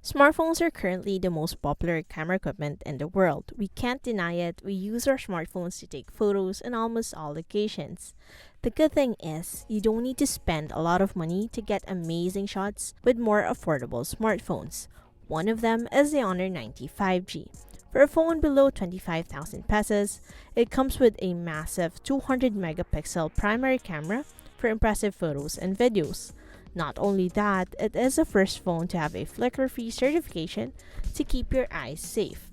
Smartphones are currently the most popular camera equipment in the world. We can't deny it, we use our smartphones to take photos in almost all occasions. The good thing is, you don't need to spend a lot of money to get amazing shots with more affordable smartphones. One of them is the Honor 95G. For a phone below 25,000 pesos, it comes with a massive 200 megapixel primary camera for impressive photos and videos. Not only that, it is the first phone to have a flicker-free certification to keep your eyes safe.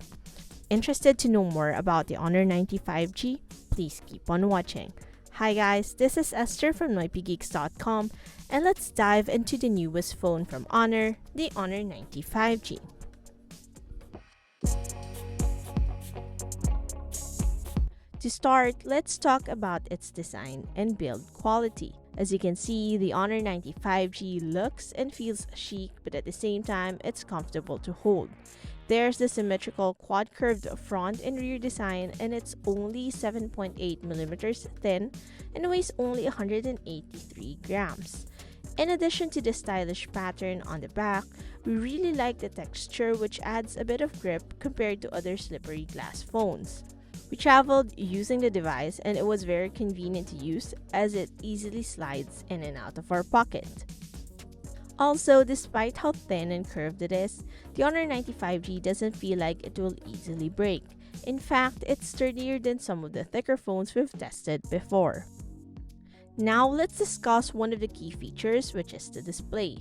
Interested to know more about the Honor 95G? Please keep on watching. Hi guys, this is Esther from NoipyGeeks.com, and let's dive into the newest phone from Honor, the Honor 95G. To start, let's talk about its design and build quality. As you can see, the Honor 95G looks and feels chic, but at the same time, it's comfortable to hold. There's the symmetrical quad-curved front and rear design, and it's only 7.8mm thin and weighs only 183 grams. In addition to the stylish pattern on the back, we really like the texture, which adds a bit of grip compared to other slippery glass phones. We traveled using the device and it was very convenient to use as it easily slides in and out of our pocket. Also, despite how thin and curved it is, the Honor 95G doesn't feel like it will easily break. In fact, it's sturdier than some of the thicker phones we've tested before. Now, let's discuss one of the key features, which is the display.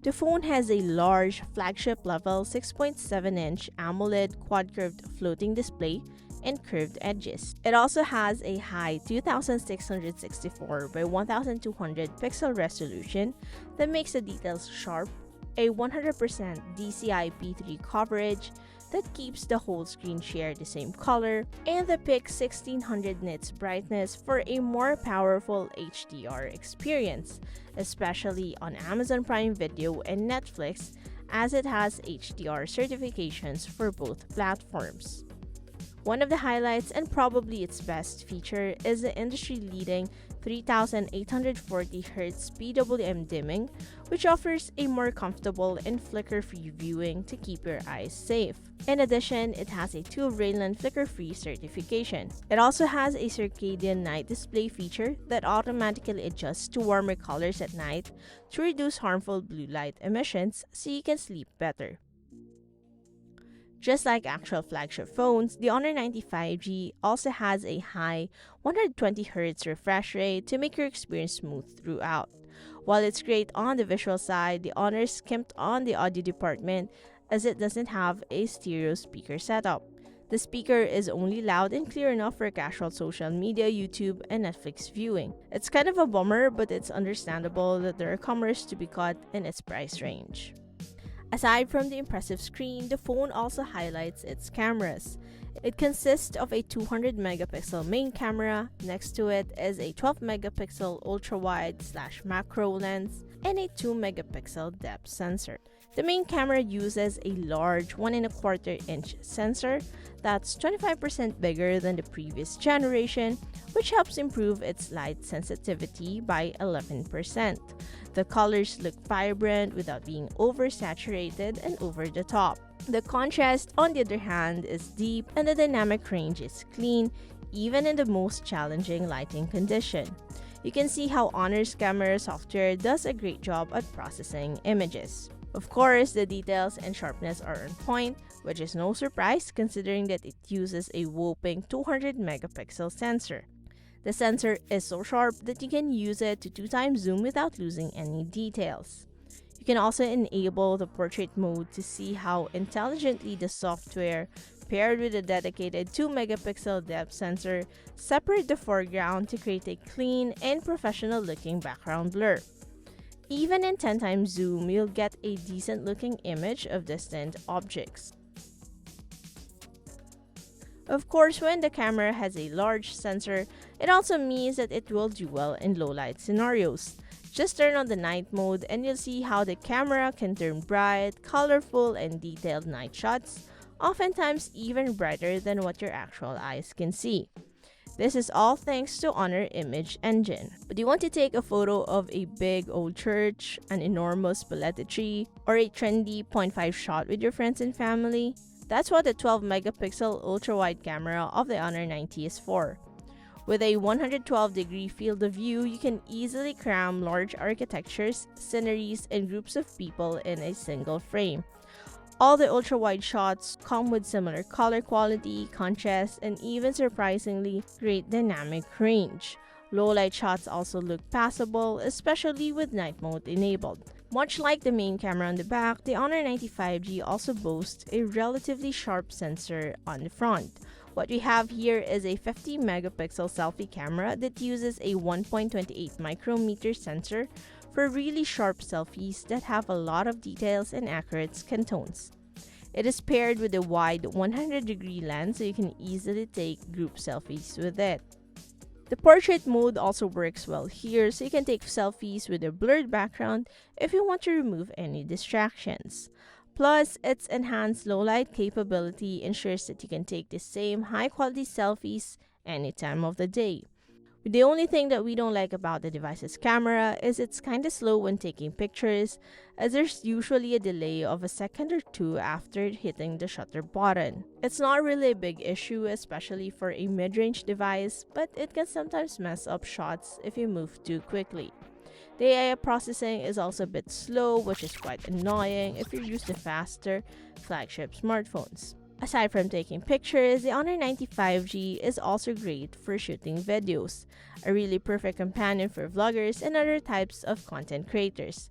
The phone has a large flagship-level 6.7-inch AMOLED quad-curved floating display and curved edges. It also has a high 2664 by 1200 pixel resolution that makes the details sharp, a 100% DCI-P3 coverage that keeps the whole screen share the same color, and the peak 1600 nits brightness for a more powerful HDR experience, especially on Amazon Prime Video and Netflix, as it has HDR certifications for both platforms. One of the highlights, and probably its best feature, is the industry-leading 3840Hz PWM dimming, which offers a more comfortable and flicker-free viewing to keep your eyes safe. In addition, it has a 2-Raylan flicker-free certification. It also has a circadian night display feature that automatically adjusts to warmer colors at night to reduce harmful blue light emissions so you can sleep better. Just like actual flagship phones, the Honor 95G also has a high 120Hz refresh rate to make your experience smooth throughout. While it's great on the visual side, the Honor skimped on the audio department as it doesn't have a stereo speaker setup. The speaker is only loud and clear enough for casual social media, YouTube, and Netflix viewing. It's kind of a bummer, but it's understandable that there are comers to be cut in its price range. Aside from the impressive screen, the phone also highlights its cameras. It consists of a 200 megapixel main camera, next to it is a 12 megapixel ultra-wide/macro lens, and a 2 megapixel depth sensor. The main camera uses a large 1.25-inch sensor that's 25% bigger than the previous generation, which helps improve its light sensitivity by 11%. The colors look vibrant without being oversaturated and over the top. The contrast, on the other hand, is deep and the dynamic range is clean, even in the most challenging lighting condition. You can see how Honor's camera software does a great job at processing images. Of course, the details and sharpness are on point, which is no surprise considering that it uses a whopping 200 megapixel sensor. The sensor is so sharp that you can use it to 2x zoom without losing any details. You can also enable the portrait mode to see how intelligently the software, paired with a dedicated 2 megapixel depth sensor, separate the foreground to create a clean and professional looking background blur. Even in 10x zoom, you'll get a decent looking image of distant objects. Of course, when the camera has a large sensor, it also means that it will do well in low light scenarios. Just turn on the night mode and you'll see how the camera can turn bright, colorful, and detailed night shots, oftentimes even brighter than what your actual eyes can see. This is all thanks to Honor Image Engine. But do you want to take a photo of a big old church, an enormous paleta tree, or a trendy point 0.5 shot with your friends and family? That's what the 12 megapixel ultra-wide camera of the Honor 90 is for. With a 112-degree field of view, you can easily cram large architectures, sceneries, and groups of people in a single frame. All the ultra-wide shots come with similar color quality, contrast, and even surprisingly great dynamic range. Low-light shots also look passable, especially with night mode enabled. Much like the main camera on the back, the Honor 95G also boasts a relatively sharp sensor on the front. What we have here is a 50 megapixel selfie camera that uses a 1.28 micrometer sensor for really sharp selfies that have a lot of details and accurate skin tones. It is paired with a wide 100-degree lens so you can easily take group selfies with it. The portrait mode also works well here, so you can take selfies with a blurred background if you want to remove any distractions. Plus, its enhanced low-light capability ensures that you can take the same high-quality selfies any time of the day. The only thing that we don't like about the device's camera is it's kinda slow when taking pictures, as there's usually a delay of a second or two after hitting the shutter button. It's not really a big issue, especially for a mid-range device, but it can sometimes mess up shots if you move too quickly. The AI processing is also a bit slow, which is quite annoying if you're used to faster flagship smartphones. Aside from taking pictures, the Honor 95G is also great for shooting videos, a really perfect companion for vloggers and other types of content creators.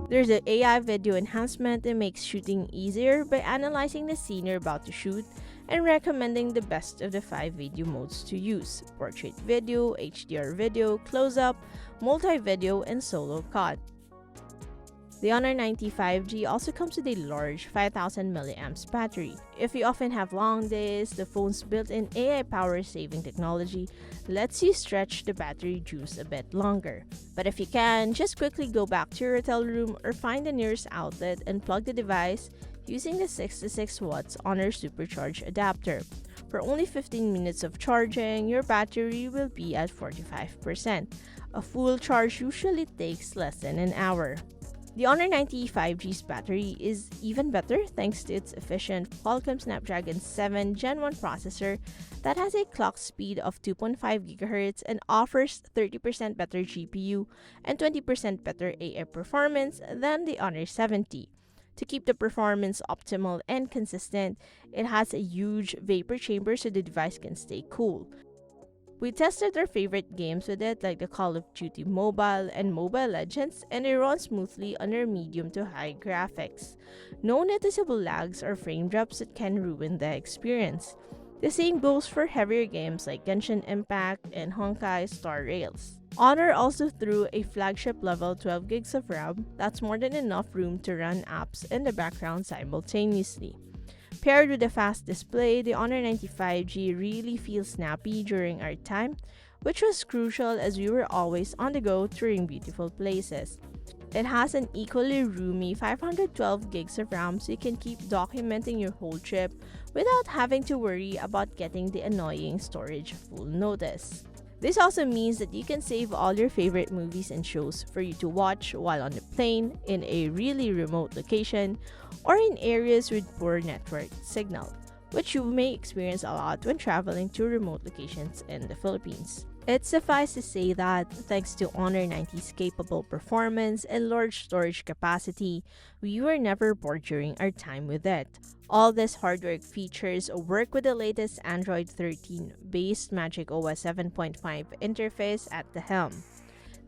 There's an AI video enhancement that makes shooting easier by analyzing the scene you're about to shoot and recommending the best of the 5 video modes to use: portrait video, HDR video, close-up, multi-video, and solo cut. The Honor 95G also comes with a large 5000 mAh battery. If you often have long days, the phone's built-in AI power-saving technology lets you stretch the battery juice a bit longer. But if you can, just quickly go back to your hotel room or find the nearest outlet and plug the device using the 66 watts Honor Supercharge adapter. For only 15 minutes of charging, your battery will be at 45%. A full charge usually takes less than an hour. The Honor 95G's battery is even better thanks to its efficient Qualcomm Snapdragon 7 Gen 1 processor that has a clock speed of 2.5 GHz and offers 30% better GPU and 20% better AI performance than the Honor 70. To keep the performance optimal and consistent, it has a huge vapor chamber so the device can stay cool. We tested our favorite games with it, like the Call of Duty Mobile and Mobile Legends, and it runs smoothly under medium to high graphics. No noticeable lags or frame drops that can ruin the experience. The same goes for heavier games like Genshin Impact and Honkai Star Rails. Honor also threw a flagship-level 12 gigs of RAM. That's more than enough room to run apps in the background simultaneously. Paired with a fast display, the Honor 95G really feels snappy during our time, which was crucial as we were always on the go touring beautiful places. It has an equally roomy 512 gigs of RAM, so you can keep documenting your whole trip without having to worry about getting the annoying storage full notice. This also means that you can save all your favorite movies and shows for you to watch while on the plane, in a really remote location, or in areas with poor network signal, which you may experience a lot when traveling to remote locations in the Philippines. It suffices to say that, thanks to Honor 90's capable performance and large storage capacity, we were never bored during our time with it. All these hardware features work with the latest Android 13-based Magic OS 7.5 interface at the helm.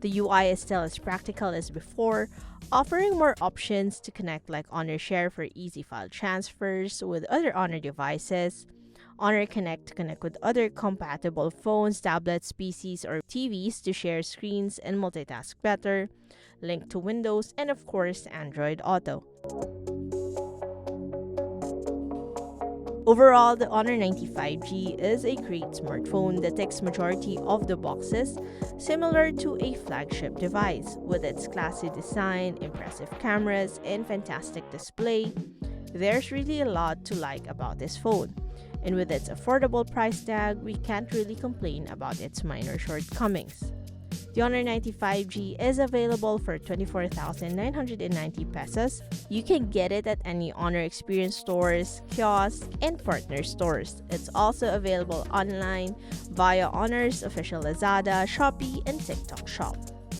The UI is still as practical as before, offering more options to connect, like Honor Share for easy file transfers with other Honor devices, Honor Connect to connect with other compatible phones, tablets, PCs, or TVs to share screens and multitask better, Link to Windows, and of course, Android Auto. Overall, the Honor 95G is a great smartphone that ticks majority of the boxes, similar to a flagship device. With its classy design, impressive cameras, and fantastic display, there's really a lot to like about this phone. And with its affordable price tag, we can't really complain about its minor shortcomings. The Honor 95G is available for 24,990 pesos. You can get it at any Honor Experience stores, kiosks, and partner stores. It's also available online via Honor's official Lazada, Shopee, and TikTok shop.